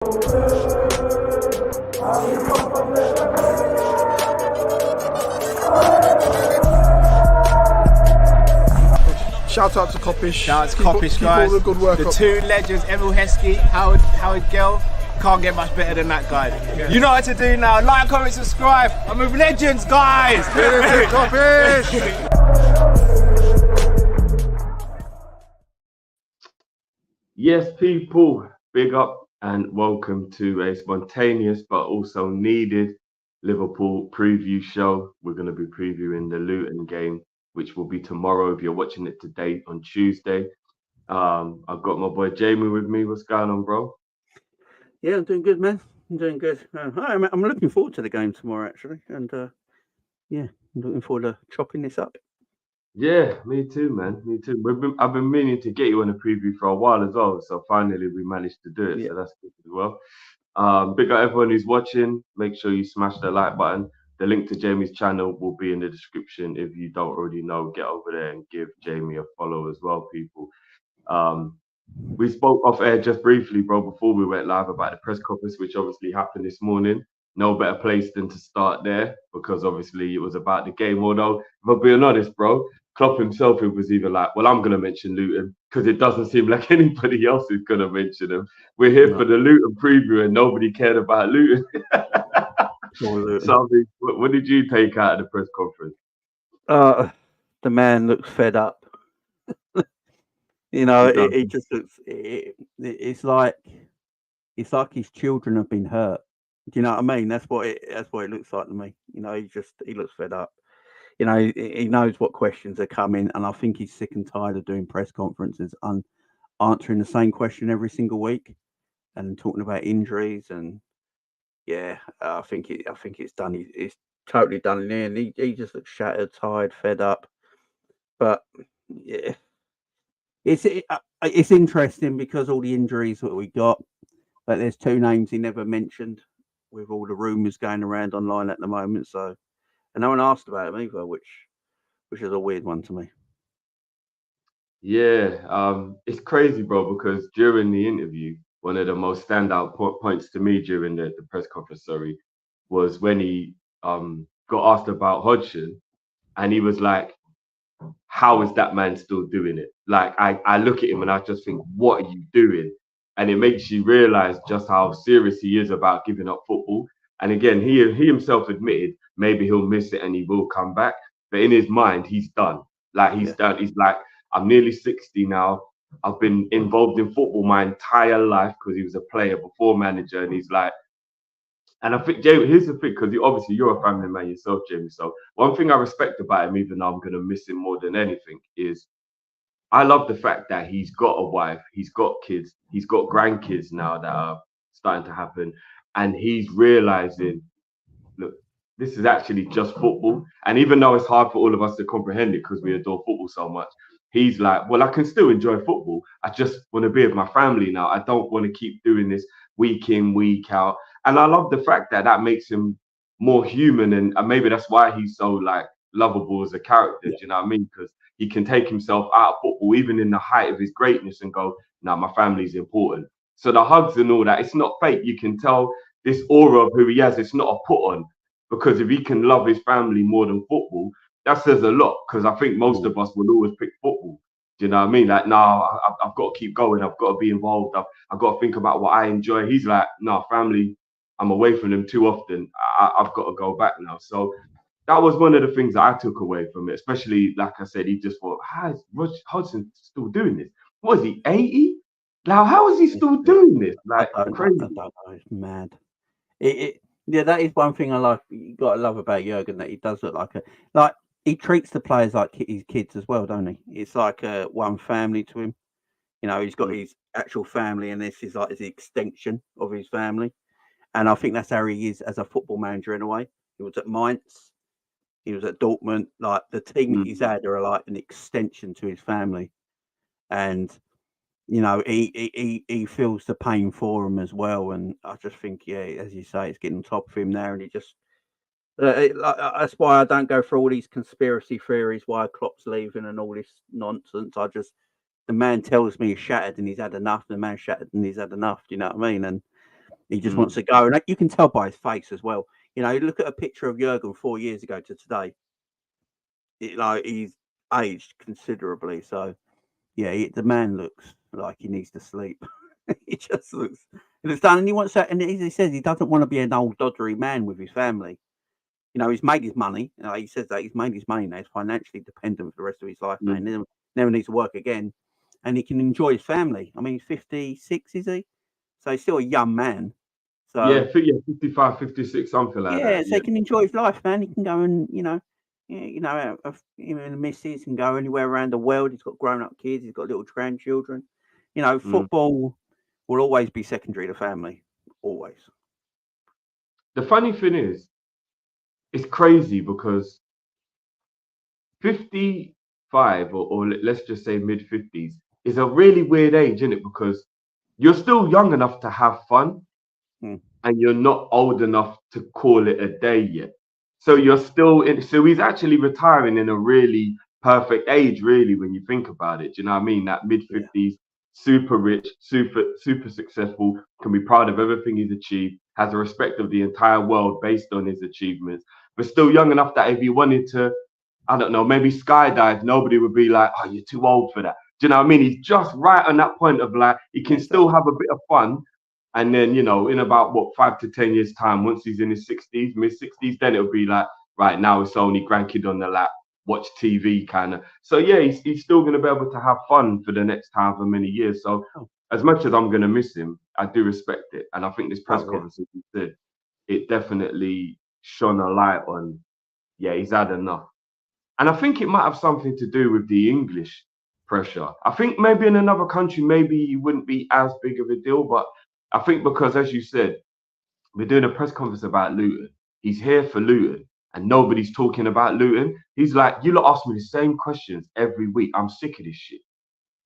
Shout out to Kop-Ish. Shout out to Kopish, guys. Keep all the good work the up. two legends, Emil Heskey, Howard Gill. Can't get much better than that guy. Yeah. You know what to do now. Like, comment, subscribe. I'm with legends, guys. Kop-Ish. Yes, people, big up and welcome to a spontaneous but also needed Liverpool preview show. We're going to be previewing the Luton game, which will be tomorrow if you're watching it today on Tuesday. I've got my boy Jamie with me. What's going on, bro? Yeah, I'm doing good, man. I'm doing good. I'm looking forward to the game tomorrow, actually. And yeah, I'm looking forward to chopping this up. Yeah, me too, man. Me too. I've been meaning to get you on a preview for a while as well. So finally we managed to do it. Yeah. So that's good as well. Big up everyone who's watching. Make sure you smash the like button. The link to Jamie's channel will be in the description. If you don't already know, get over there and give Jamie a follow as well, people. We spoke off air just briefly, bro, before we went live about the press conference, which obviously happened this morning. No better place than to start there because obviously it was about the game. Although, if I'm being honest, bro, Klopp himself, it was either like, well, I'm going to mention Luton because it doesn't seem like anybody else is going to mention them. We're here for the Luton preview and nobody cared about Luton. So, what did you take out of the press conference? The man looks fed up. You know, it just looks. It's like his children have been hurt. Do you know what I mean? That's what it looks like to me. You know, he looks fed up. You know, he knows what questions are coming, and I think he's sick and tired of doing press conferences and answering the same question every single week, and talking about injuries. And yeah, I think it's done. It's totally done in there, and he just looks shattered, tired, fed up. But yeah. It's interesting because all the injuries that we got, but there's two names he never mentioned with all the rumours going around online at the moment. So, and no one asked about him either, which is a weird one to me. Yeah, it's crazy, bro, because during the interview, one of the most standout points to me during the press conference, was when he got asked about Hodgson, and he was like, how is that man still doing it? Like, I look at him and I just think, what are you doing? And it makes you realize just how serious he is about giving up football. And again, he himself admitted maybe he'll miss it and he will come back. But in his mind, he's done. Like, he's done. He's like, I'm nearly 60 now. I've been involved in football my entire life because he was a player before manager. And he's like, and I think, Jamie, here's the thing, because obviously you're a family man yourself, Jamie. So one thing I respect about him, even though I'm going to miss him more than anything, is I love the fact that he's got a wife, he's got kids, he's got grandkids now that are starting to happen. And he's realizing, look, this is actually just football. And even though it's hard for all of us to comprehend it because we adore football so much, he's like, well, I can still enjoy football. I just want to be with my family now. I don't want to keep doing this week in, week out. And I love the fact that that makes him more human. And maybe that's why he's so like lovable as a character. Do you know what I mean? Because he can take himself out of football, even in the height of his greatness, and go, no, my family's important. So the hugs and all that, it's not fake. You can tell this aura of who he has. It's not a put on, because if he can love his family more than football, that says a lot. Because I think most of us would always pick football. Do you know what I mean? Like, no, I've got to keep going. I've got to be involved. I've got to think about what I enjoy. He's like, no, family, I'm away from them too often. I've got to go back now. So that was one of the things that I took away from it. Especially, like I said, he just thought, how is Hodgson still doing this? What is he, 80? Now, how is he still doing this? Like, crazy. I don't know. It's mad. Yeah, that is one thing I like. You got to love about Jurgen, that he does look like he treats the players like his kids as well, don't he? It's like one family to him. You know, he's got his actual family, and this is like his extension of his family. And I think that's how he is as a football manager in a way. He was at Mainz, he was at Dortmund. Like, the team that he's had are like an extension to his family, and you know, he feels the pain for him as well. And I just think, yeah, as you say, it's getting on top of him now, and he just that's why I don't go for all these conspiracy theories why Klopp's leaving and all this nonsense. The man tells me he's shattered and he's had enough. The man shattered and he's had enough. Do you know what I mean? And He just wants to go, and you can tell by his face as well. You know, look at a picture of Jurgen 4 years ago to today. He's aged considerably. So, yeah, the man looks like he needs to sleep. He just looks done, and he wants that. And he says he doesn't want to be an old doddery man with his family. You know, he's made his money. He says that he's made his money now. He's financially dependent for the rest of his life, man. Never needs to work again, and he can enjoy his family. I mean, he's 56, is he? So he's still a young man. So yeah, 55, 56, something like that. Yeah, so he can enjoy his life, man. He can go and him and the missus can go anywhere around the world. He's got grown-up kids. He's got little grandchildren. You know, football will always be secondary to family, always. The funny thing is, it's crazy because 55 or let's just say mid-50s is a really weird age, isn't it? Because you're still young enough to have fun and you're not old enough to call it a day yet. So you're still in. So he's actually retiring in a really perfect age, really, when you think about it. Do you know what I mean? That mid-50s, super rich, super successful, can be proud of everything he's achieved, has the respect of the entire world based on his achievements, but still young enough that if he wanted to, I don't know, maybe skydive, nobody would be like, oh, you're too old for that. Do you know what I mean? He's just right on that point of like, he can still have a bit of fun. And then, you know, in about 5 to 10 years time, once he's in his 60s, mid-60s, then it'll be like, right now it's only grandkid on the lap, watch TV kind of. So yeah, he's still going to be able to have fun for the next however many years. So as much as I'm going to miss him, I do respect it. And I think this press conference, as you said, it definitely shone a light on, he's had enough. And I think it might have something to do with the English pressure. I think maybe in another country, maybe he wouldn't be as big of a deal. But I think because, as you said, we're doing a press conference about Luton. He's here for Luton and nobody's talking about Luton. He's like, you lot ask me the same questions every week. I'm sick of this shit.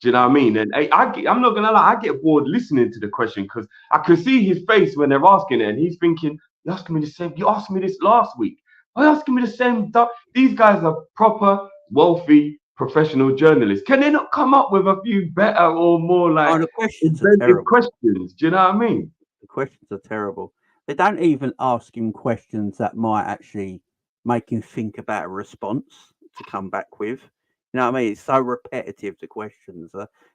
Do you know what I mean? And I'm not going to lie, I get bored listening to the question because I can see his face when they're asking it and he's thinking, you're asking me the same. You asked me this last week. Why are you asking me the same stuff? These guys are proper, wealthy, professional journalists. Can they not come up with a few better or more like the questions are terrible. questions? Do you know what I mean? The questions are terrible. They don't even ask him questions that might actually make him think about a response to come back with. You know what I mean? It's so repetitive, the questions.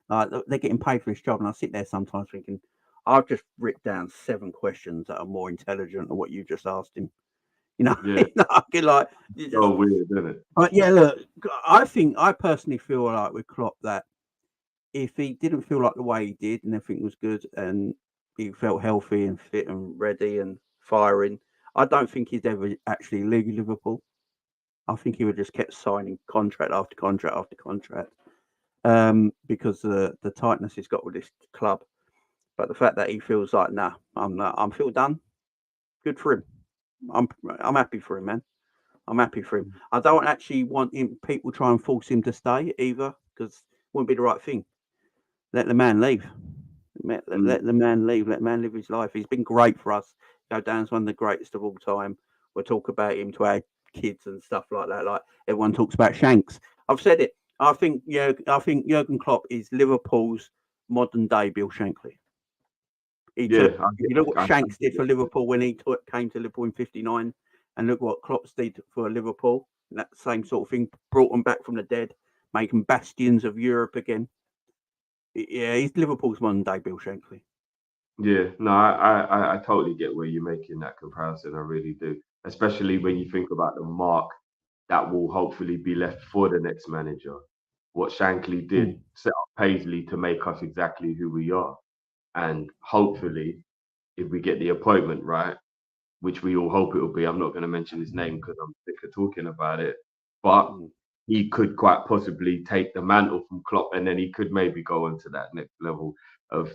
Like they're getting paid for this job, and I sit there sometimes thinking, I've just written down 7 questions that are more intelligent than what you just asked him. You know, So weird, isn't it? But yeah, look, I personally feel like with Klopp that if he didn't feel like the way he did and everything was good and he felt healthy and fit and ready and firing, I don't think he'd ever actually leave Liverpool. I think he would just kept signing contract after contract after contract because the tightness he's got with this club. But the fact that he feels like, nah, I'm feel done. Good for him. I'm happy for him, man. I'm happy for him. I don't actually want people try and force him to stay either because it wouldn't be the right thing. Let the man leave. Let the man leave. Let the man live his life. He's been great for us. Go down as one of the greatest of all time. We'll talk about him to our kids and stuff like that. Like everyone talks about Shanks. I've said it. I think Jurgen Klopp is Liverpool's modern day Bill Shankly. You look what Shanks did for Liverpool when he came to Liverpool in '59, and look what Klopp did for Liverpool. That same sort of thing, brought them back from the dead, making bastions of Europe again. Yeah, he's Liverpool's modern day Bill Shankly. Yeah, no, I totally get where you're making that comparison. I really do, especially when you think about the mark that will hopefully be left for the next manager. What Shankly did, set up Paisley to make us exactly who we are. And hopefully, if we get the appointment right, which we all hope it will be, I'm not going to mention his name because I'm sick of talking about it, but he could quite possibly take the mantle from Klopp and then he could maybe go on to that next level of,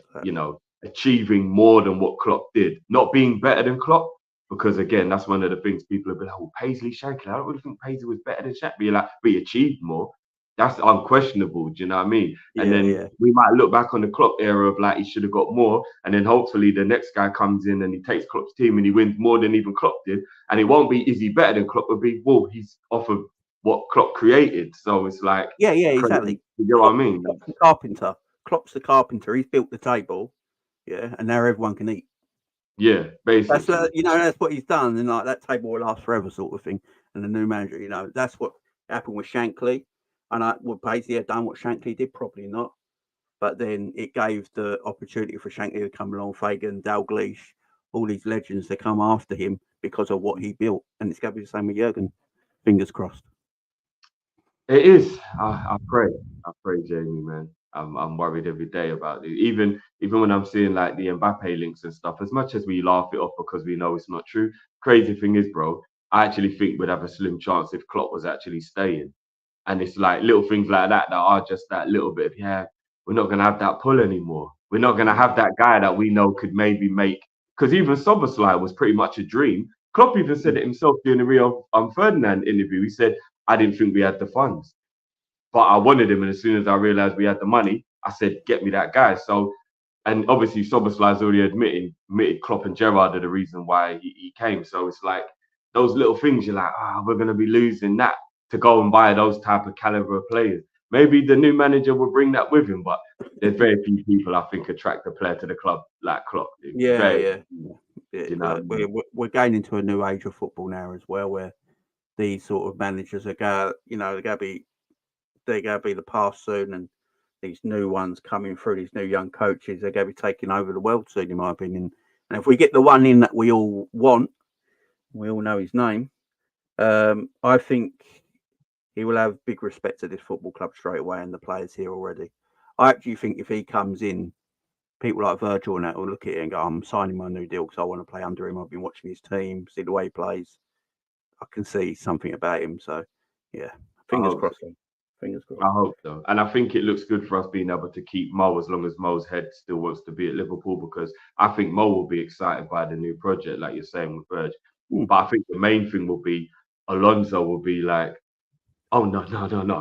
achieving more than what Klopp did. Not being better than Klopp, because again, that's one of the things people have been like, oh, Paisley, Shankly. I don't really think Paisley was better than Shankly. Like, but he achieved more. That's unquestionable. Do you know what I mean? And then we might look back on the Klopp era of like he should have got more, and then hopefully the next guy comes in and he takes Klopp's team and he wins more than even Klopp did. And it won't be is he better than Klopp? It'll be he's off of what Klopp created. So it's like exactly. You know what I mean? Klopp's the carpenter. Klopp's the carpenter. He's built the table, and now everyone can eat. Yeah, That's basically. that's what he's done, and like that table will last forever, sort of thing. And the new manager, that's what happened with Shankly. And would Paisley have done what Shankly did? Probably not. But then it gave the opportunity for Shankly to come along, Fagan, Dalglish, all these legends to come after him because of what he built. And it's going to be the same with Jurgen. Fingers crossed. It is. I pray, Jamie, man. I'm worried every day about it. Even when I'm seeing like the Mbappe links and stuff. As much as we laugh it off because we know it's not true, crazy thing is, bro, I actually think we'd have a slim chance if Klopp was actually staying. And it's like little things like that are just that little bit of, yeah, we're not gonna have that pull anymore. We're not gonna have that guy that we know could maybe make. Because even Soboslai was pretty much a dream. Klopp even said it himself during the Rio Ferdinand interview. He said, I didn't think we had the funds, but I wanted him. And as soon as I realized we had the money, I said, get me that guy. So, and obviously Soboslai's already admitted Klopp and Gerrard are the reason why he came. So it's like those little things you're like, we're going to be losing that to go and buy those type of caliber of players. Maybe the new manager will bring that with him, but there's very few people I think attract a player to the club like Klopp. Yeah. We're going into a new age of football now as well, where these sort of managers are they're going to be the past soon, and these new ones coming through, these new young coaches, they're going to be taking over the world soon, in my opinion. And if we get the one in that we all want, we all know his name, I think he will have big respect to this football club straight away and the players here already. I actually think if he comes in, people like Virgil and that will look at it and go, I'm signing my new deal because I want to play under him. I've been watching his team, see the way he plays. I can see something about him. So, yeah, fingers crossed. Fingers crossed. I hope so. And I think it looks good for us being able to keep Mo as long as Mo's head still wants to be at Liverpool, because I think Mo will be excited by the new project, like you're saying with Virg. But I think the main thing will be Alonso will be like, oh, no.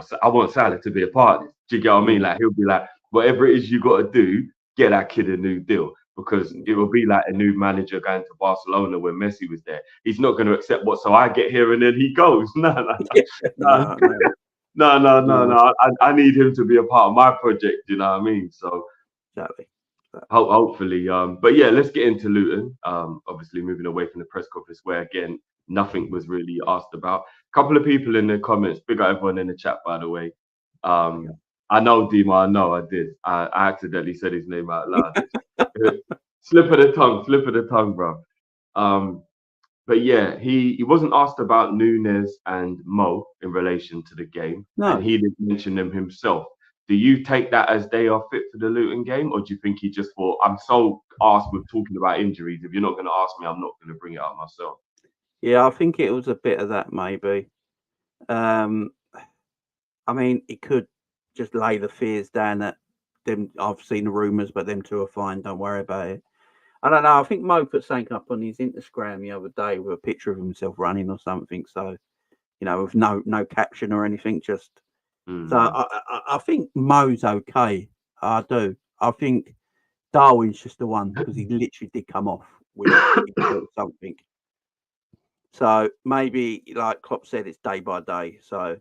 So I want Salah to be a part of this. Do you get what I mean? Like, he'll be like, whatever it is you got to do, get that kid a new deal. Because it will be like a new manager going to Barcelona when Messi was there. He's not going to accept what, so I get here and then he goes. No. I need him to be a part of my project. You know what I mean? So, exactly. Hopefully. But yeah, let's get into Luton. Obviously, moving away from the press conference where, again, nothing was really asked about. A couple of people in the comments, big up everyone in the chat, by the way. I know, Dima, I know I did. I accidentally said his name out loud. Slip of the tongue, bro. But yeah, he wasn't asked about Nunes and Mo in relation to the game. No. And he didn't mention them himself. Do you take that as they are fit for the Luton game? Or do you think he just thought, I'm so arsed with talking about injuries. If you're not going to ask me, I'm not going to bring it up myself. Yeah, I think it was a bit of that, maybe. I mean, it could just lay the fears down that them. I've seen the rumours, but them two are fine. Don't worry about it. I don't know. I think Mo put something up on his Instagram the other day with a picture of himself running or something. So, with no caption or anything. Just so I think Mo's okay. I do. I think Darwin's just the one because he literally did come off with something. So maybe, like Klopp said, it's day by day. So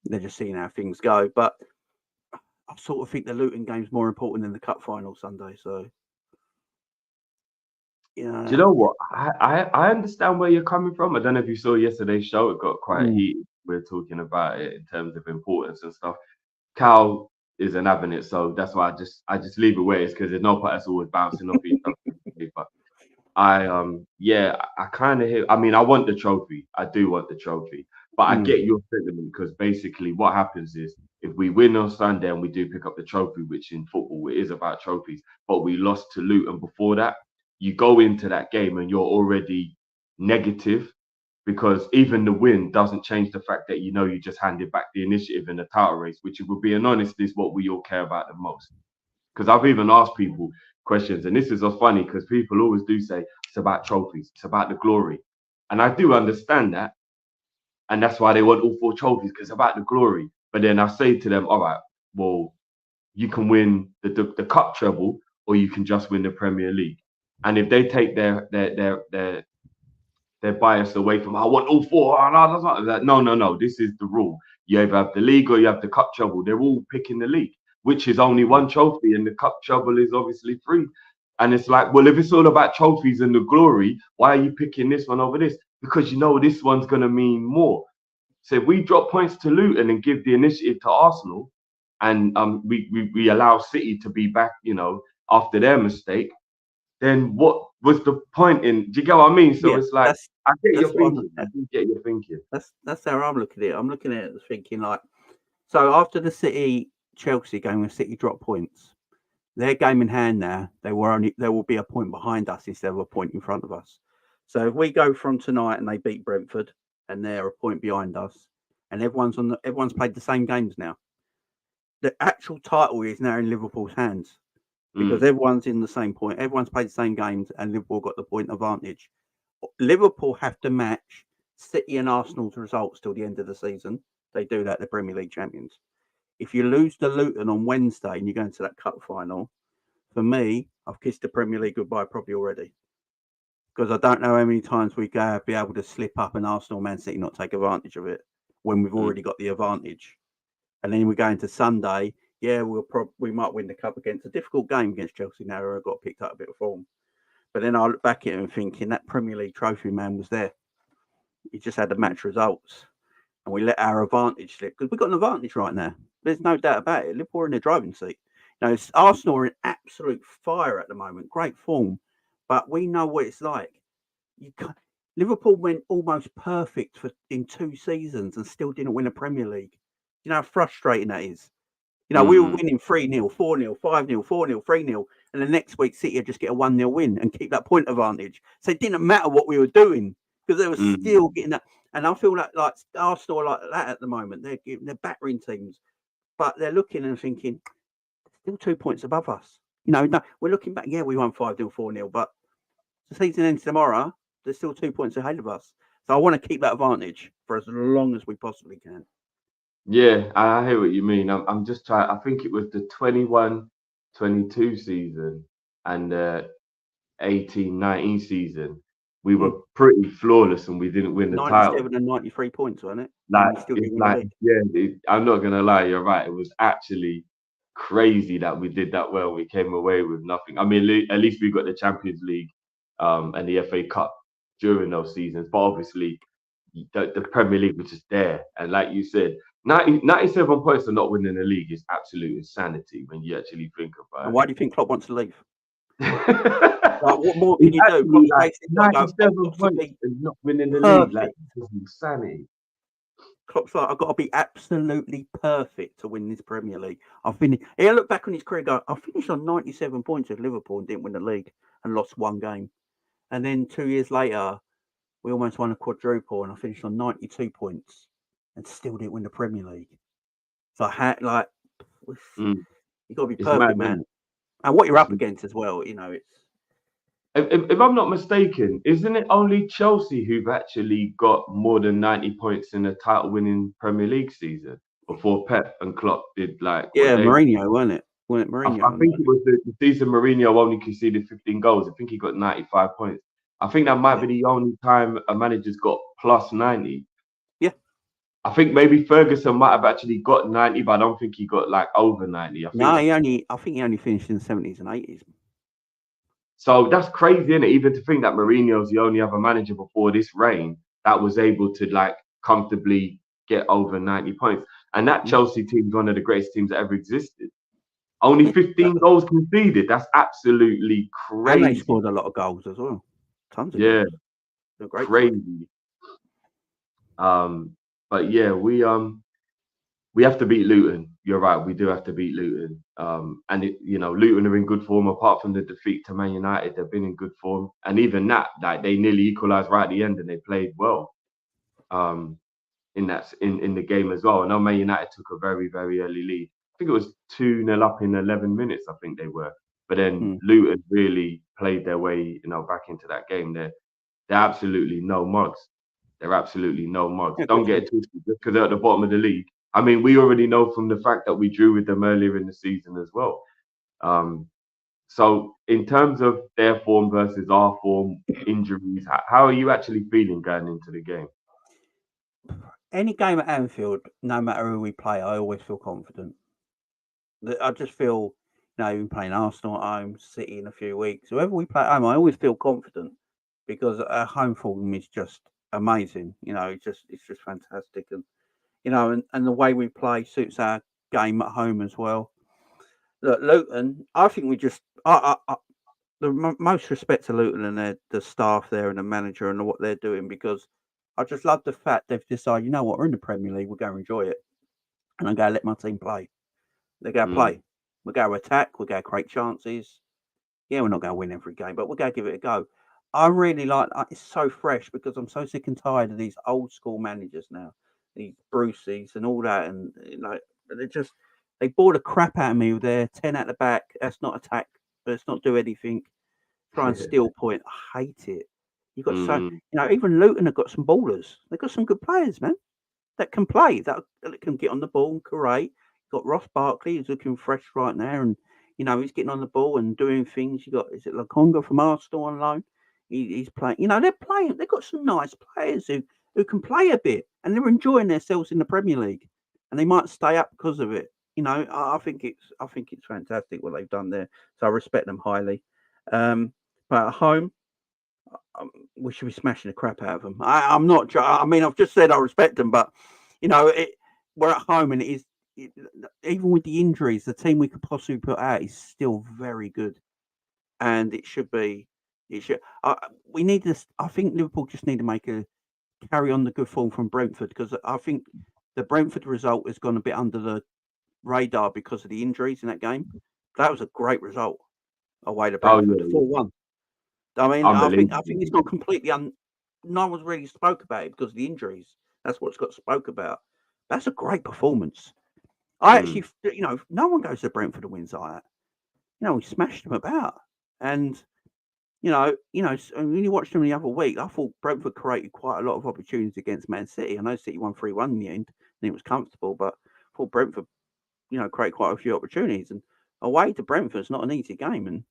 they're just seeing how things go. But I sort of think the Luton game's more important than the cup final Sunday. So, Do you know what? I understand where you're coming from. I don't know if you saw yesterday's show. It got quite heated. We're talking about it in terms of importance and stuff. Cal isn't having it, so that's why I just leave it where it is, because there's no point us always bouncing off each other. But I kind of hear. I mean, I want the trophy. I do want the trophy. But I get your sentiment, because basically what happens is if we win on Sunday and we do pick up the trophy, which in football it is about trophies, but we lost to Luton before that, you go into that game and you're already negative, because even the win doesn't change the fact that you just handed back the initiative in the title race, which, if we're being honest, is what we all care about the most. Because I've even asked people questions, and this is so funny because people always do say it's about trophies, it's about the glory. And I do understand that. And that's why they want all 4 trophies, because it's about the glory. But then I say to them, all right, well, you can win the cup treble, or you can just win the Premier League. And if they take their bias away from, I want all 4, no, this is the rule. You either have the league or you have the cup treble. They're all picking the league, which is only 1 trophy, and the cup treble is obviously 3. And it's like, well, if it's all about trophies and the glory, why are you picking this one over this? Because you know this one's going to mean more. So if we drop points to Luton and give the initiative to Arsenal, and we allow City to be back, you know, after their mistake, then what was the point in? Do you get what I mean? So Yeah, it's like, I get your what I'm thinking. I do get your thinking. That's how I'm looking at it. I'm looking at it as thinking like, so after the City Chelsea game, when City dropped points, their game in hand now, there will be a point behind us instead of a point in front of us. So if we go from tonight and they beat Brentford and they're a point behind us, and everyone's played the same games now, the actual title is now in Liverpool's hands because everyone's in the same point. Everyone's played the same games, and Liverpool got the point advantage. Liverpool have to match City and Arsenal's results till the end of the season. They do that, the Premier League champions. If you lose to Luton on Wednesday and you go into that cup final, for me, I've kissed the Premier League goodbye probably already. Because I don't know how many times we go be able to slip up and Arsenal, Man City not take advantage of it when we've already got the advantage. And then we go into Sunday, yeah, we might win the cup against a difficult game against Chelsea now, who have got picked up a bit of form. But then I look back at it and thinking that Premier League trophy man was there. He just had the match results. And we let our advantage slip because we've got an advantage right now. There's no doubt about it. Liverpool are in the driving seat. You know, Arsenal are in absolute fire at the moment, great form, but we know what it's like. Liverpool went almost perfect in 2 seasons and still didn't win a Premier League. You know how frustrating that is. You know, we were winning 3-0, 4-0, 5-0, 4-0, 3-0, and the next week City would just get a 1-0 win and keep that point advantage. So it didn't matter what we were doing because they were still getting that. And I feel like Arsenal are like that at the moment. They're battering teams, but they're looking and thinking, still 2 points above us. You know, no, we're looking back. Yeah, we won 5-0, 4-0, but the season ends tomorrow. There's still 2 points ahead of us. So I want to keep that advantage for as long as we possibly can. Yeah, I hear what you mean. I'm just trying. I think it was the 21-22 season and the 18-19 season. We were pretty flawless and we didn't win the title. 97 and 93 points, wasn't it? Like, I'm not gonna lie, you're right. It was actually crazy that we did that well. We came away with nothing. I mean, at least we got the Champions League and the FA Cup during those seasons. But obviously, the Premier League was just there. And like you said, 97 points for not winning the league is absolute insanity when you actually think about it. And why do you think Klopp wants to leave? Like, what more can you do? Like 97 points and not winning the league, like, this is insanity. Klopp's like, I've got to be absolutely perfect to win this Premier League. He'll look back on his career and go, I finished on 97 points with Liverpool and didn't win the league and lost 1 game. And then 2 years later, we almost won a quadruple and I finished on 92 points and still didn't win the Premier League. So I had, like, you've got to be perfect, man. And what you're up against as well, you know, it's. If I'm not mistaken, isn't it only Chelsea who've actually got more than 90 points in a title-winning Premier League season before Pep and Klopp did like? Yeah, Mourinho, wasn't it? Mourinho, I think it was the season Mourinho only conceded 15 goals. I think he got 95 points. I think that might be the only time a manager's got plus 90. Yeah. I think maybe Ferguson might have actually got 90, but I don't think he got like over 90. I think he only finished in the 70s and 80s. So that's crazy, isn't it? Even to think that Mourinho's the only other manager before this reign that was able to like comfortably get over 90 points. And that Chelsea team's one of the greatest teams that ever existed. Only 15 goals conceded. That's absolutely crazy. And they scored a lot of goals as well. Tons of goals. They're great. Crazy. But yeah, we have to beat Luton. You're right, we do have to beat Luton. And Luton are in good form. Apart from the defeat to Man United, they've been in good form. And even that, like, they nearly equalised right at the end, and they played well. In the game as well. I know Man United took a very, very early lead. I think it was 2-0 up in 11 minutes. I think they were. But then Luton really played their way, back into that game. They're absolutely no mugs. They're absolutely no mugs. Don't get it twisted just because they're at the bottom of the league. I mean, we already know from the fact that we drew with them earlier in the season as well. So in terms of their form versus our form, injuries, how are you actually feeling going into the game? Any game at Anfield, no matter who we play, I always feel confident. I just feel even playing Arsenal at home, City in a few weeks, whoever we play at home, I always feel confident because our home form is just amazing. It's just fantastic, and and the way we play suits our game at home as well. Look, Luton, I think we just, most respect to Luton and the staff there and the manager and what they're doing because I just love the fact they've decided, you know what, we're in the Premier League, we're going to enjoy it, and I'm going to let my team play. They're going to play. We're going to attack. We're going to create chances. Yeah, we're not going to win every game, but we're going to give it a go. I really like it's so fresh because I'm so sick and tired of these old school managers now, these Bruceys and all that, and they bore the crap out of me with their 10 at the back. That's not attack. Let's not do anything. Try and steal point. I hate it. You've got even Luton have got some ballers. They've got some good players, man, that can play, that can get on the ball and create. You've got Ross Barkley, who's looking fresh right now, and he's getting on the ball and doing things. You got Lakonga from Arsenal on loan. He's playing. They're playing. They've got some nice players who can play a bit, and they're enjoying themselves in the Premier League, and they might stay up because of it. I think it's fantastic what they've done there. So I respect them highly. But at home, we should be smashing the crap out of them. I'm not. I mean, I've just said I respect them, but we're at home, and even with the injuries, the team we could possibly put out is still very good, and it should be. It should. We need this. I think Liverpool just need to carry on the good form from Brentford because I think the Brentford result has gone a bit under the radar because of the injuries in that game. That was a great result away to Brentford, 4-1. I mean, I think it's not completely no one's really spoke about it because of the injuries. That's what's got spoke about. That's a great performance. I actually, no one goes to Brentford and wins like that. We smashed them about, and when you watched them the other week, I thought Brentford created quite a lot of opportunities against Man City. I know City won 3-1 in the end, and it was comfortable, but I thought Brentford, created quite a few opportunities. And away to Brentford's not an easy game, and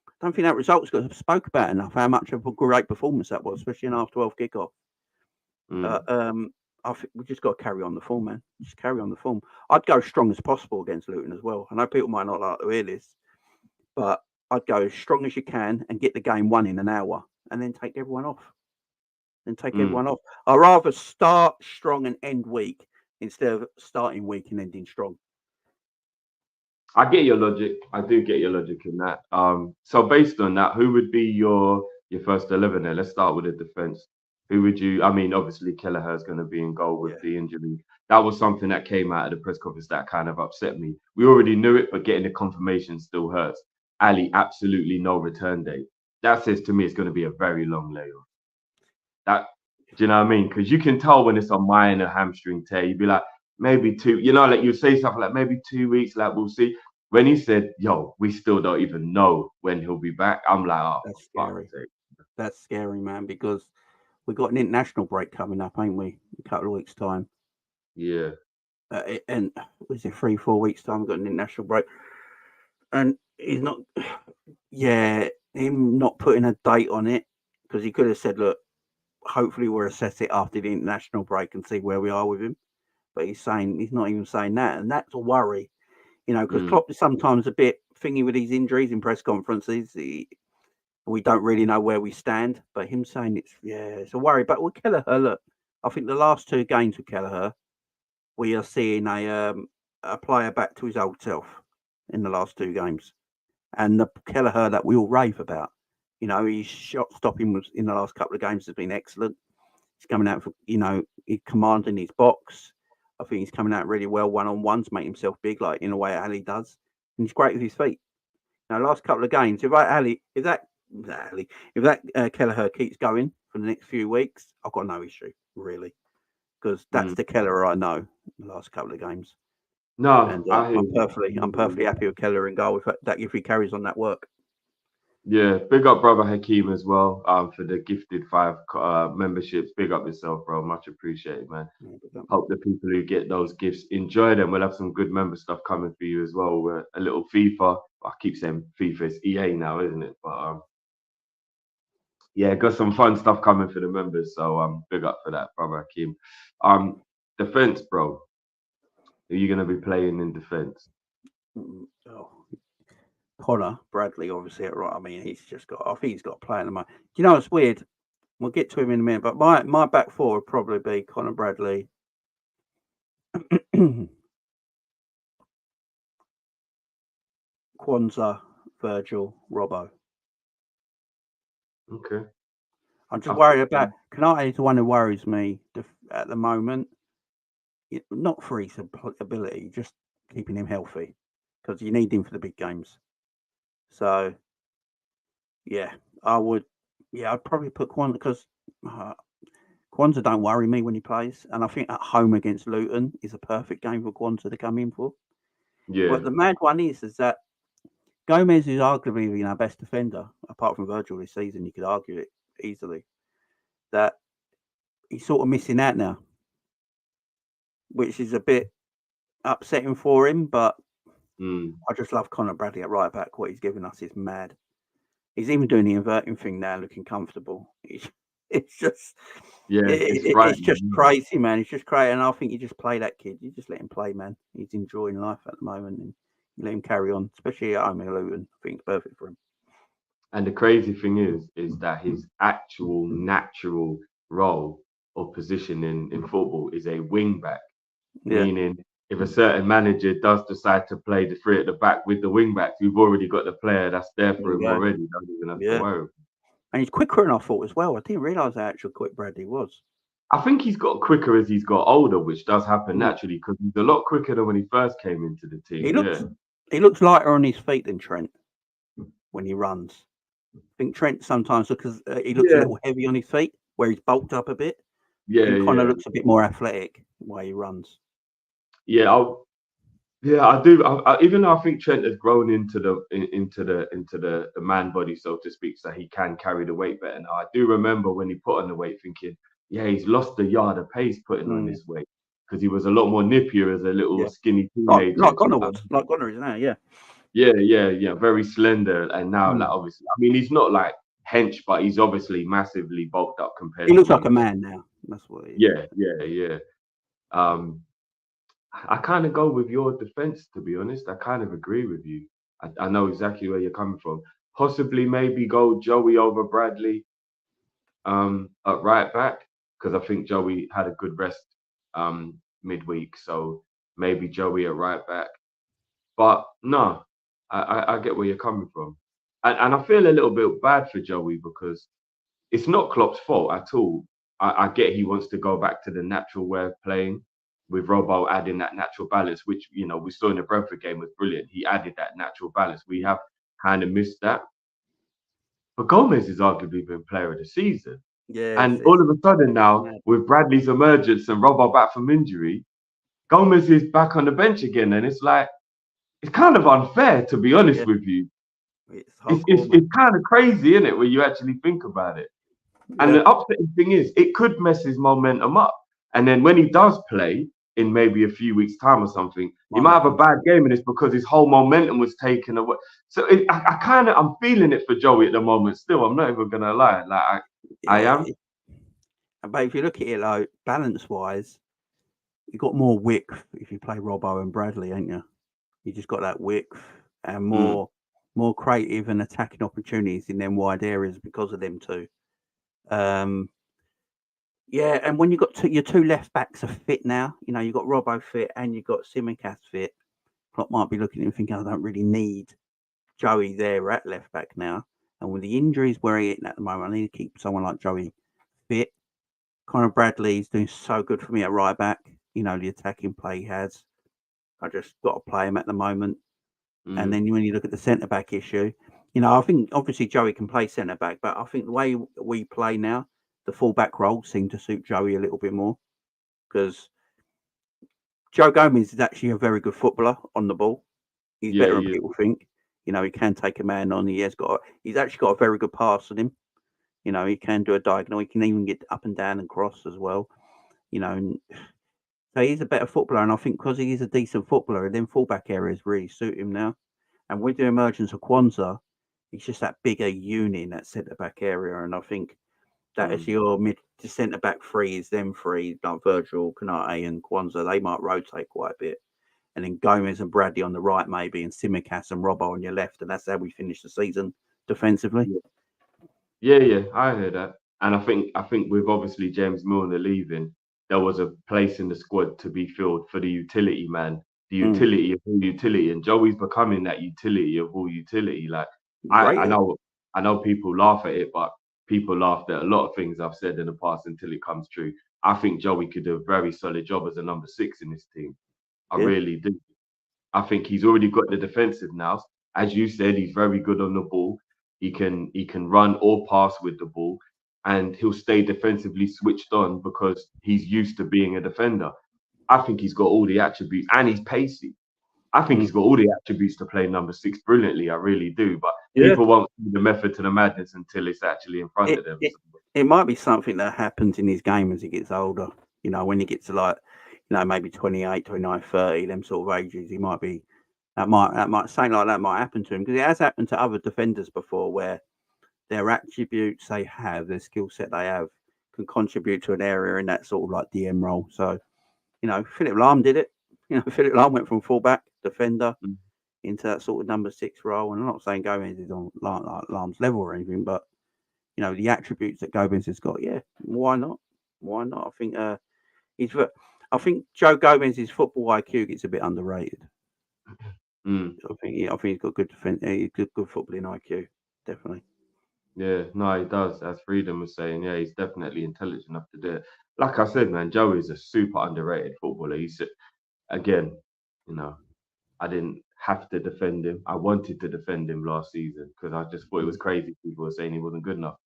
I don't think that result's got spoke about enough. How much of a great performance that was, especially in half 12 kickoff. I think we just got to carry on the form, man. Just carry on the form. I'd go as strong as possible against Luton as well. I know people might not like to hear this, but I'd go as strong as you can and get the game won in an hour, and then take everyone off. I'd rather start strong and end weak instead of starting weak and ending strong. I get your logic. I do get your logic in that. So based on that, who would be your first 11 there? Let's start with the defense. Who would you? I mean, obviously Kelleher's going to be in goal with the injury. That was something that came out of the press conference that kind of upset me. We already knew it, but getting the confirmation still hurts. Ali, absolutely no return date. That says to me it's going to be a very long layoff. Do you know what I mean? Because you can tell when it's a minor hamstring tear. You'd be like, maybe 2. Like you say something like maybe 2 weeks. Like we'll see. When he said, "Yo, we still don't even know when he'll be back," I'm like, "Oh, that's scary." That's scary, man, because we got an international break coming up, ain't we? A couple of weeks' time. Yeah. And was it 3-4 weeks' time? We've got an international break, and he's not. Yeah, him not putting a date on it because he could have said, "Look, hopefully we'll assess it after the international break and see where we are with him." But he's not even saying that, and that's a worry. Because Klopp is sometimes a bit thingy with these injuries in press conferences. We don't really know where we stand, but him saying it's a worry. But with Kelleher, look, I think the last 2 games with Kelleher, we are seeing a player back to his old self in the last 2 games, and the Kelleher that we all rave about. His shot stopping was in the last couple of games has been excellent. He's coming out for he's commanding his box. I think he's coming out really well one-on-ones, make himself big, like in a way Ali does. And he's great with his feet. Last couple of games, if that Kelleher keeps going for the next few weeks, I've got no issue, really. Because that's the Kelleher I know the last couple of games. No, and I'm perfectly happy with Kelleher in goal if he carries on that work. Yeah, big up brother Hakeem as well for the gifted 5 memberships. Big up yourself, bro. Much appreciated, man. Hope the people who get those gifts enjoy them. We'll have some good member stuff coming for you as well. A little FIFA. I keep saying FIFA, it's EA now, isn't it? But yeah, got some fun stuff coming for the members. So big up for that, brother Hakeem. Defense, bro. Who are you gonna be playing in defense? Oh. Connor Bradley, obviously, at right. I mean, he's just got. I think he's got a play in the moment. Do you know what's weird? We'll get to him in a minute, but my back four would probably be Connor Bradley, Kwanzaa, Virgil, Robbo. Okay. I'm just worried about Kanate is the one who worries me at the moment. Not for his ability, just keeping him healthy because you need him for the big games. So, yeah, I would. Yeah, I'd probably put Kwanzaa because Kwanzaa don't worry me when he plays, and I think at home against Luton is a perfect game for Kwanzaa to come in for. Yeah. But the mad one is that Gomez is arguably our best defender, apart from Virgil this season. You could argue it easily. That he's sort of missing out now, which is a bit upsetting for him. But I just love Connor Bradley at right back. What he's giving us is mad. He's even doing the inverting thing now, looking comfortable. It's just, it's just crazy, man. It's just crazy, and I think you just play that kid. You just let him play, man. He's enjoying life at the moment, and you let him carry on, especially at home in Luton. I think it's perfect for him. And the crazy thing is that his actual natural role or position in football is a wing back, meaning if a certain manager does decide to play the three at the back with the wing backs, you've already got the player that's there for him already. You don't even have to worry. And he's quicker than I thought as well. I didn't realise how actual quick Bradley was. I think he's got quicker as he's got older, which does happen naturally because he's a lot quicker than when he first came into the team. He looks lighter on his feet than Trent when he runs. I think Trent sometimes because he looks a little heavy on his feet, where he's bulked up a bit. He kind of looks a bit more athletic the way he runs. I do. Even though I think Trent has grown into the man body, so to speak, so he can carry the weight better now. I do remember when he put on the weight, thinking, he's lost a yard of pace putting on this weight because he was a lot more nippier as a little skinny teenager. Like Connor was, like Connor is now, Yeah, very slender, and now, like, obviously, I mean, he's not like hench, but he's obviously massively bulked up compared. He looks like a man now. That's what he is. Yeah. I kind of go with your defense, to be honest. I kind of agree with you. I know exactly where you're coming from. Possibly, maybe go Joey over Bradley at right back because I think Joey had a good rest midweek, so maybe Joey at right back. But no, I get where you're coming from, and I feel a little bit bad for Joey because it's not Klopp's fault at all. I get he wants to go back to the natural way of playing, with Robbo adding that natural balance, which we saw in the Brentford game was brilliant. He added that natural balance. We have kind of missed that. But Gomez has arguably been player of the season. Yeah. And all of a sudden now, with Bradley's emergence and Robbo back from injury, Gomez is back on the bench again. And it's like, it's kind of unfair, to be honest with you. It's kind of crazy, isn't it, when you actually think about it? And the upsetting thing is, it could mess his momentum up. And then when he does play in maybe a few weeks' time or something, he might have a bad game, and it's because his whole momentum was taken away. So I'm feeling it for Joey at the moment. Still, I'm not even gonna lie. Like I am. But if you look at it like balance-wise, you got more width if you play Robbo and Bradley, ain't you? You just got that width and more creative and attacking opportunities in them wide areas because of them two. And when you got your two left backs are fit now, you got Robbo fit and you got Tsimikas fit. Klopp might be looking at him thinking, I don't really need Joey there at left back now. And with the injuries where he's at the moment, I need to keep someone like Joey fit. Conor Bradley is doing so good for me at right back. The attacking play he has. I just got to play him at the moment. And then when you look at the centre back issue, I think obviously Joey can play centre back, but I think the way we play now, the full-back role seemed to suit Joey a little bit more because Joe Gomez is actually a very good footballer on the ball. He's better than people think. He can take a man on. He's actually got a very good pass on him. He can do a diagonal. He can even get up and down and cross as well. So he's a better footballer, and I think because he is a decent footballer, then full-back areas really suit him now. And with the emergence of Kwanzaa, he's just that bigger unit in that centre-back area, and I think that is your mid to centre back three is them three, like Virgil, Kanate, and Kwanzaa. They might rotate quite a bit. and then Gomez and Bradley on the right, maybe, and Simicast and Robbo on your left, and that's how we finish the season defensively. Yeah, I hear that. And I think with obviously James Milner leaving, there was a place in the squad to be filled for the utility man, the utility of all utility. And Joey's becoming that utility of all utility. Like I know people laugh at it, but people laughed at a lot of things I've said in the past until it comes true. I think Joey could do a very solid job as a number 6 in this team. I really do. I think he's already got the defensive now. As you said, he's very good on the ball. He can run or pass with the ball, and he'll stay defensively switched on because he's used to being a defender. I think he's got all the attributes, and he's pacey. I think he's got all the attributes to play number 6 brilliantly. I really do. But people won't see the method to the madness until it's actually in front of them. It might be something that happens in his game as he gets older. You know, when he gets to like, you know, maybe 28, 29, 30, them sort of ages, he might be. That might something like that might happen to him, because it has happened to other defenders before, where their attributes they have, their skill set they have, can contribute to an area in that sort of like DM role. So, you know, Philip Lahm did it. You know, Philip Lahm went from fullback defender into that sort of number 6 role. And I'm not saying Gomez is on like Lahm's level or anything, but you know, the attributes that Gomez has got, why not? Why not? I think Joe Gomez's football IQ gets a bit underrated. I think he's got good defense. He's good footballing IQ, definitely. Yeah, no, he does. As Freedom was saying, he's definitely intelligent enough to do it. Like I said, man, Joey is a super underrated footballer. Again, you know, I didn't have to defend him. I wanted to defend him last season because I just thought it was crazy. People were saying he wasn't good enough.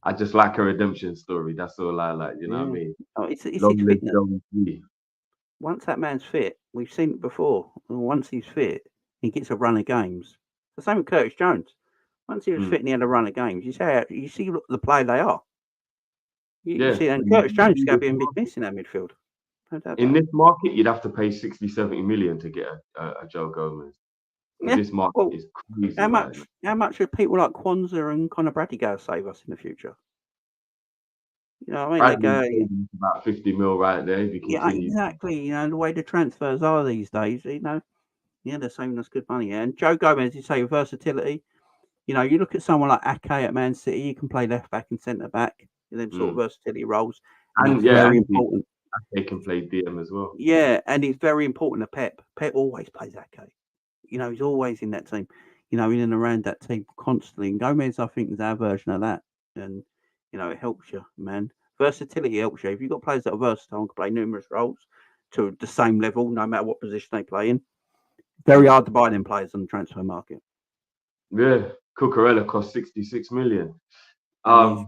I just like a redemption story. That's all I like. You know what I mean? Oh, it's Long his live fitness. Joey. Once that man's fit, we've seen it before. Once he's fit, he gets a run of games. The same with Curtis Jones. Once he was fit and he had a run of games, you see the play they are. You see, and Curtis Jones is going to be a big miss in that midfield. In this market, you'd have to pay 60, 70 million to get a Joe Gomez. This market is crazy. How much are people like Kwanzaa and Conor Bradley going to save us in the future? You know what I mean? About 50 mil right there. If you continue. Exactly. You know, the way the transfers are these days, you know, they're saving us good money. And Joe Gomez, you say versatility. You know, you look at someone like Ake at Man City, you can play left back and centre back in them sort of versatility roles. And it's very important. Ake can play DM as well. Yeah, and it's very important to Pep. Pep always plays Ake. You know, he's always in that team, you know, in and around that team constantly. And Gomez, I think, is our version of that. And, you know, it helps you, man. Versatility helps you. If you've got players that are versatile and can play numerous roles to the same level, no matter what position they play in, very hard to buy them players on the transfer market. Yeah, Cucurella cost 66 million. On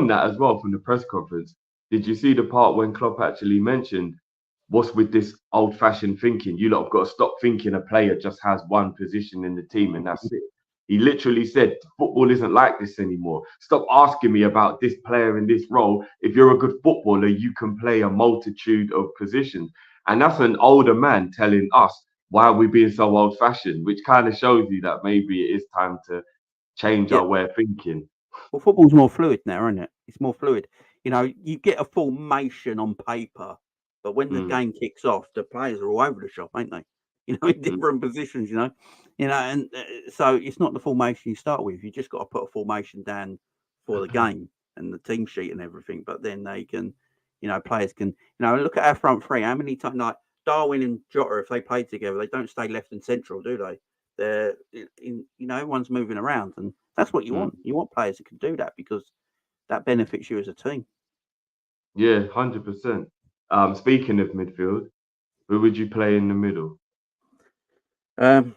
that as well, from the press conference, did you see the part when Klopp actually mentioned what's with this old-fashioned thinking? You lot have got to stop thinking a player just has one position in the team and that's it. He literally said, football isn't like this anymore. Stop asking me about this player in this role. If you're a good footballer, you can play a multitude of positions. And that's an older man telling us, why are we being so old-fashioned? Which kind of shows you that maybe it is time to change our way of thinking. Well, football's more fluid now, isn't it? It's more fluid. You know, you get a formation on paper, but when the game kicks off, the players are all over the shop, ain't they? You know, in different positions, you know, and so it's not the formation you start with. You just got to put a formation down for the game and the team sheet and everything. But then they can, you know, players can, you know, look at our front three. How many times, like Darwin and Jota, if they play together, they don't stay left and central, do they? They're, you know, everyone's moving around, and that's what you want. You want players that can do that because that benefits you as a team. Yeah, 100%. Speaking of midfield, who would you play in the middle? Well,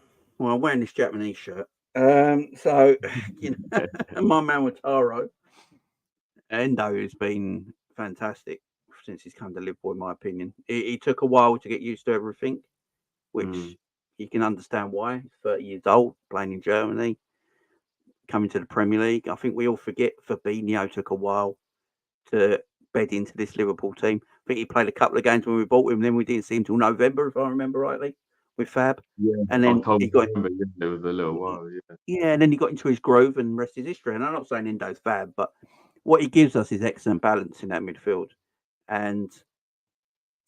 I'm wearing this Japanese shirt. So, you know, my man Wataru. Endo has been fantastic since he's come to Liverpool, in my opinion. He took a while to get used to everything, which you can understand why. He's 30 years old, playing in Germany, coming to the Premier League. I think we all forget Fabinho took a while to bed into this Liverpool team. I think he played a couple of games when we bought him, then we didn't see him until November, if I remember rightly, with Fab. Yeah, and then he got it was a little while. And then he got into his groove and rested history. And I'm not saying Endo's Fab, but what he gives us is excellent balance in that midfield. And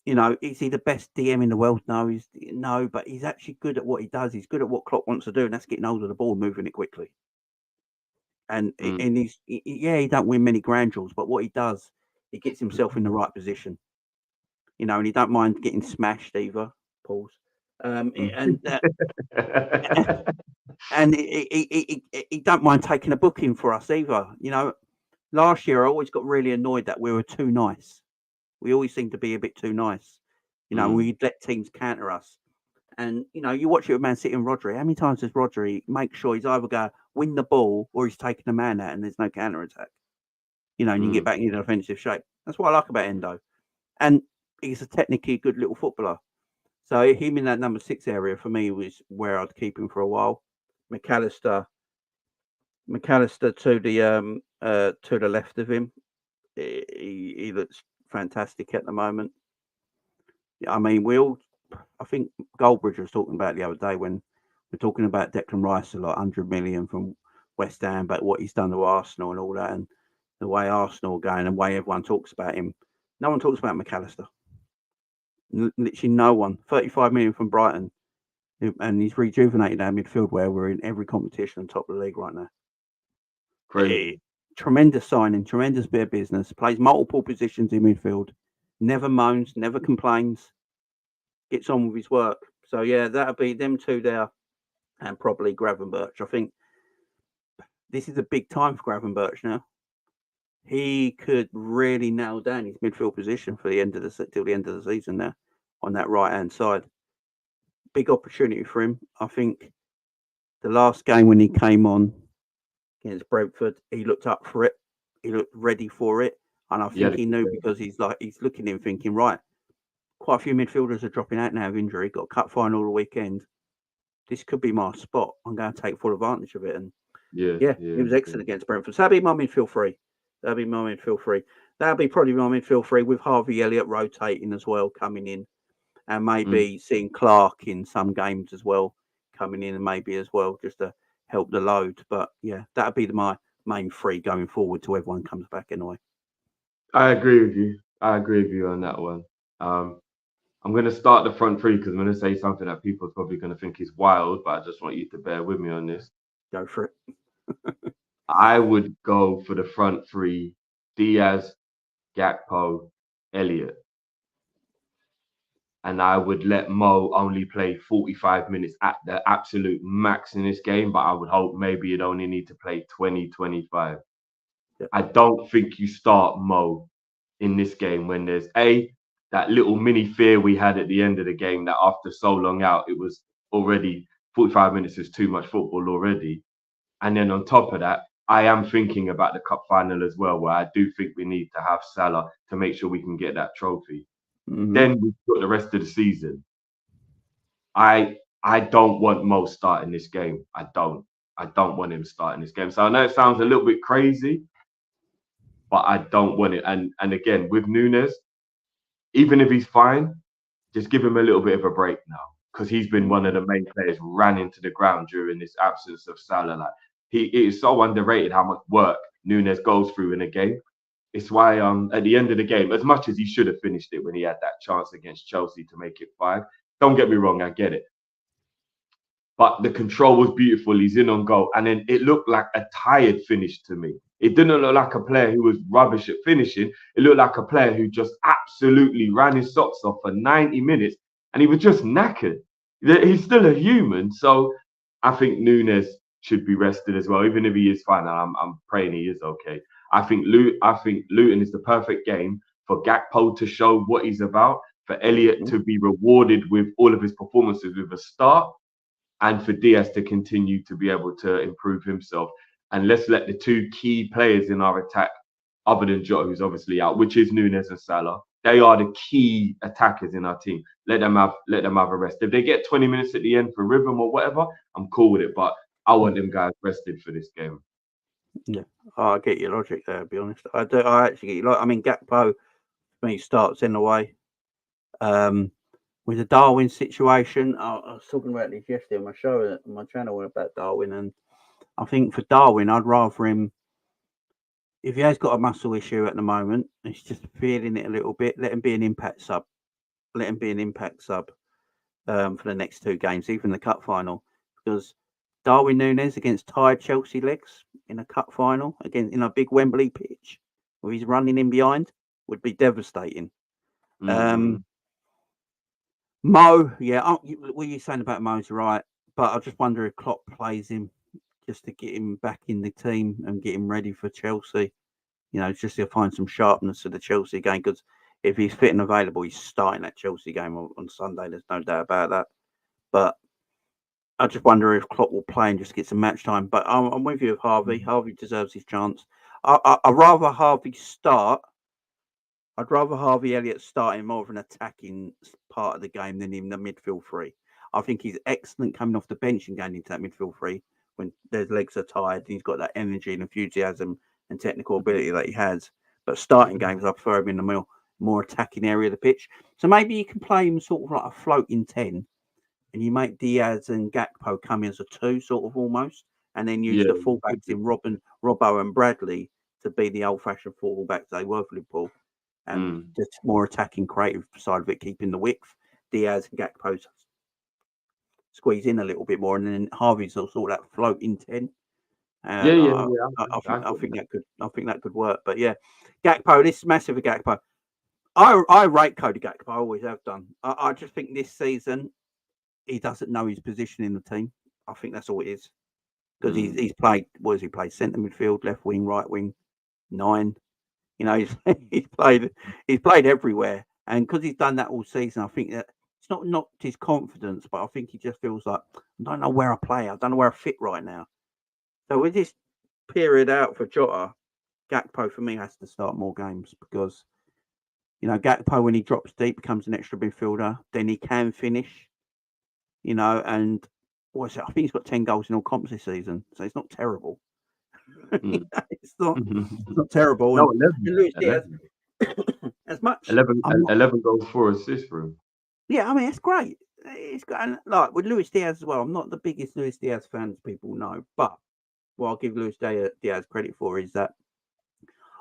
you know, is he the best DM in the world? No, but he's actually good at what he does. He's good at what Klopp wants to do, and that's getting hold of the ball, and moving it quickly. And he don't win many grand jewels, but what he does, he gets himself in the right position. You know, and he don't mind getting smashed either. Pause. And he don't mind taking a booking for us either. You know, last year I always got really annoyed that we were too nice. We always seem to be a bit too nice. You know, we'd let teams counter us. And, you know, you watch it with Man City and Rodri. How many times does Rodri make sure he's either going to win the ball or he's taking a man out and there's no counter attack? You know, and you can get back into defensive shape. That's what I like about Endo. And he's a technically good little footballer. So him in that number 6 area for me was where I'd keep him for a while. McAllister to the left of him. He looks fantastic at the moment. I mean, I think Goldbridge was talking about the other day when we're talking about Declan Rice a lot, 100 million from West Ham, but what he's done to Arsenal and all that, and the way Arsenal are going and the way everyone talks about him. No one talks about McAllister. Literally no one. 35 million from Brighton, and he's rejuvenated our midfield where we're in every competition on top of the league right now. Crazy. Tremendous signing, tremendous bit of business, plays multiple positions in midfield, never moans, never complains, gets on with his work. So, yeah, that'll be them two there and probably Gravenberch. I think this is a big time for Gravenberch now. He could really nail down his midfield position for till the end of the season now on that right-hand side. Big opportunity for him. I think the last game when he came on against Brentford, he looked up for it. He looked ready for it. And I think he knew because he's looking in thinking, right, quite a few midfielders are dropping out now of injury, got a cup final the weekend. This could be my spot. I'm going to take full advantage of it. And he was excellent against Brentford. So that'd be my midfield three. That'd be probably my midfield three with Harvey Elliott rotating as well, coming in. And maybe seeing Clark in some games as well, coming in and maybe as well, just to help the load. But yeah, that'd be my main three going forward till everyone comes back anyway. I agree with you on that one. I'm going to start the front three because I'm going to say something that people are probably going to think is wild, but I just want you to bear with me on this. Go for it. I would go for the front three: Diaz, Gakpo, Elliott. And I would let Mo only play 45 minutes at the absolute max in this game, but I would hope maybe you'd only need to play 20, 25. Yeah. I don't think you start Mo in this game when there's that little mini fear we had at the end of the game that after so long out, it was already 45 minutes is too much football already. And then on top of that, I am thinking about the cup final as well, where I do think we need to have Salah to make sure we can get that trophy. Mm-hmm. Then we've got the rest of the season. I don't want Mo starting this game. I don't want him starting this game. So I know it sounds a little bit crazy, but I don't want it. And again, with Núñez, even if he's fine, just give him a little bit of a break now, because he's been one of the main players ran into the ground during this absence of Salah. Like, it is so underrated how much work Núñez goes through in a game. It's why at the end of the game, as much as he should have finished it when he had that chance against Chelsea to make it 5, don't get me wrong, I get it. But the control was beautiful. He's in on goal. And then it looked like a tired finish to me. It didn't look like a player who was rubbish at finishing. It looked like a player who just absolutely ran his socks off for 90 minutes. And he was just knackered. He's still a human. So I think Núñez should be rested as well, even if he is fine. I'm praying he is okay. I think Luton is the perfect game for Gakpo to show what he's about, for Elliott to be rewarded with all of his performances with a start, and for Diaz to continue to be able to improve himself. And let's let the two key players in our attack, other than Jota, who's obviously out, which is Núñez and Salah, they are the key attackers in our team. Let them have a rest. If they get 20 minutes at the end for rhythm or whatever, I'm cool with it. But I want them guys rested for this game. Yeah, I get your logic there, to be honest. I do. I actually get your logic. I mean, Gakpo, when he starts in the way, with the Darwin situation, I was talking about this yesterday on my show, on my channel, about Darwin, and I think for Darwin, I'd rather him if he has got a muscle issue at the moment, he's just feeling it a little bit. Let him be an impact sub. Let him be an impact sub for the next two games, even the cup final, because Darwin Núñez against tired Chelsea legs in a cup final, again in a big Wembley pitch, where he's running in behind, would be devastating. Mo, yeah, what you're saying about Mo's right, but I just wonder if Klopp plays him just to get him back in the team and get him ready for Chelsea. You know, just to find some sharpness to the Chelsea game, because if he's fit and available, he's starting that Chelsea game on Sunday. There's no doubt about that. But I just wonder if Klopp will play and just get some match time. But I'm with you with Harvey. Harvey deserves his chance. I'd rather Harvey start. I'd rather Harvey Elliott start in more of an attacking part of the game than in the midfield three. I think he's excellent coming off the bench and going into that midfield three when their legs are tired and he's got that energy and enthusiasm and technical ability that he has. But starting games, I prefer him in the more attacking area of the pitch. So maybe you can play him sort of like a floating 10 and you make Diaz and Gakpo come in as a 2 sort of almost, and then use the fullbacks in Robbo and Bradley to be the old-fashioned fullbacks they were for Liverpool. And the more attacking, creative side of it, keeping the width. Diaz and Gakpo squeeze in a little bit more, and then Harvey's sort of that floating 10. I think that could work. But yeah, Gakpo, this is massive for Gakpo. I rate Cody Gakpo. I always have done. I just think this season he doesn't know his position in the team. I think that's all it is, because he's played. What has he played? Centre midfield, left wing, right wing, 9. You know, he's played everywhere, and because he's done that all season, I think that it's not knocked his confidence, but I think he just feels like, I don't know where I play. I don't know where I fit right now. So with this period out for Jota, Gakpo for me has to start more games, because, you know, Gakpo, when he drops deep, becomes an extra midfielder. Then he can finish, you know, and what's it? I think he's got 10 goals in all comps this season, so it's not terrible. It's not terrible. No, and 11, Luis Diaz, as much 11 goals, 4 assists for him. Yeah, I mean, it's great. It's got, and like with Luis Diaz as well. I'm not the biggest Luis Diaz fan, as people know, but what I'll give Luis Diaz credit for is that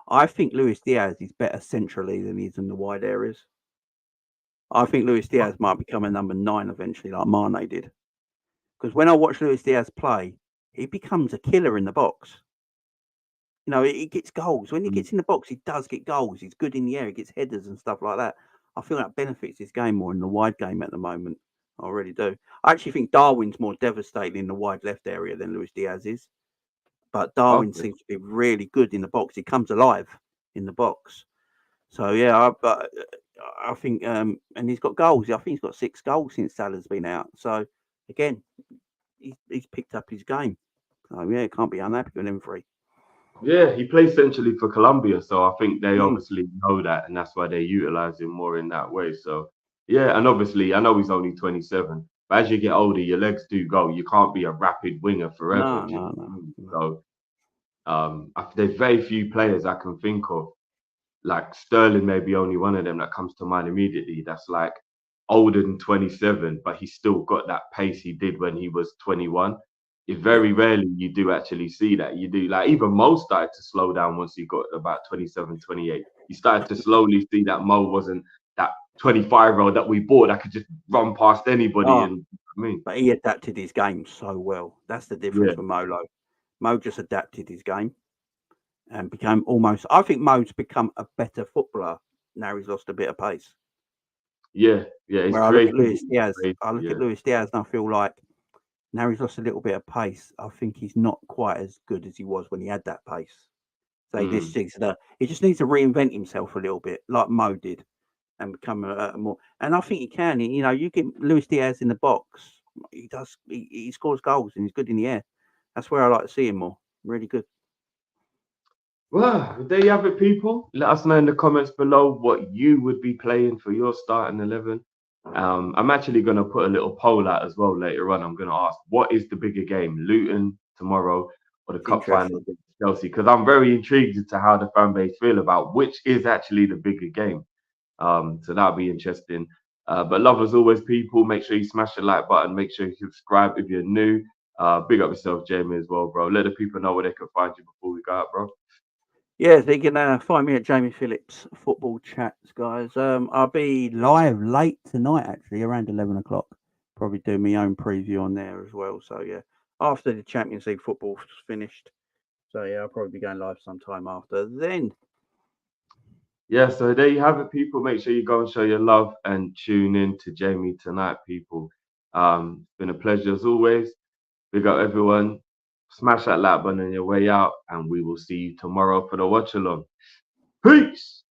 I think Luis Diaz is better centrally than he is in the wide areas. I think Luis Diaz might become a number 9 eventually, like Mane did. Because when I watch Luis Diaz play, he becomes a killer in the box. You know, he gets goals. When he gets in the box, he does get goals. He's good in the air. He gets headers and stuff like that. I feel that benefits his game more in the wide game at the moment. I really do. I actually think Darwin's more devastating in the wide left area than Luis Diaz is. But Darwin seems to be really good in the box. He comes alive in the box. So, yeah, I think, and he's got goals. I think he's got 6 goals since Salah's been out. So, again, he's picked up his game. So, yeah, can't be unhappy with him 3. Yeah, he plays centrally for Colombia, so I think they obviously know that, and that's why they utilize him more in that way. So, yeah, and obviously, I know he's only 27, but as you get older, your legs do go. You can't be a rapid winger forever. No. So, there's very few players I can think of, like Sterling, maybe only one of them that comes to mind immediately. That's like older than 27, but he's still got that pace he did when he was 21. Very rarely you do actually see that. You do, like, even Mo started to slow down once he got about 27, 28. You started to slowly see that Mo wasn't that 25-year-old that we bought that could just run past anybody. But he adapted his game so well. That's the difference with Mo. Mo just adapted his game and became almost. I think Mo's become a better footballer now. He's lost a bit of pace. Yeah. He's I look at Luis Diaz. At Luis Diaz and I feel like, now he's lost a little bit of pace. I think he's not quite as good as he was when he had that pace. So he just needs to reinvent himself a little bit, like Mo did, and become a more. And I think he can. You know, you get Luis Diaz in the box. He does. He scores goals and he's good in the air. That's where I like to see him more. Really good. Well, there you have it, people. Let us know in the comments below what you would be playing for your starting 11. I'm actually going to put a little poll out as well later on. I'm going to ask, what is the bigger game, Luton tomorrow or the cup final against Chelsea? Because I'm very intrigued as to how the fan base feel about which is actually the bigger game. So that'll be interesting. But love as always, people. Make sure you smash the like button. Make sure you subscribe if you're new. Big up yourself, Jamie, as well, bro. Let the people know where they can find you before we go out, bro. Yeah, so you can find me at Jamie Phillips Football Chats, guys. I'll be live late tonight, actually, around 11 o'clock. Probably do my own preview on there as well. So, yeah, after the Champions League football's finished. So, yeah, I'll probably be going live sometime after then. Yeah, so there you have it, people. Make sure you go and show your love and tune in to Jamie tonight, people. It's been a pleasure as always. Big up everyone. Smash that like button on your way out, and we will see you tomorrow for the watch along. Peace.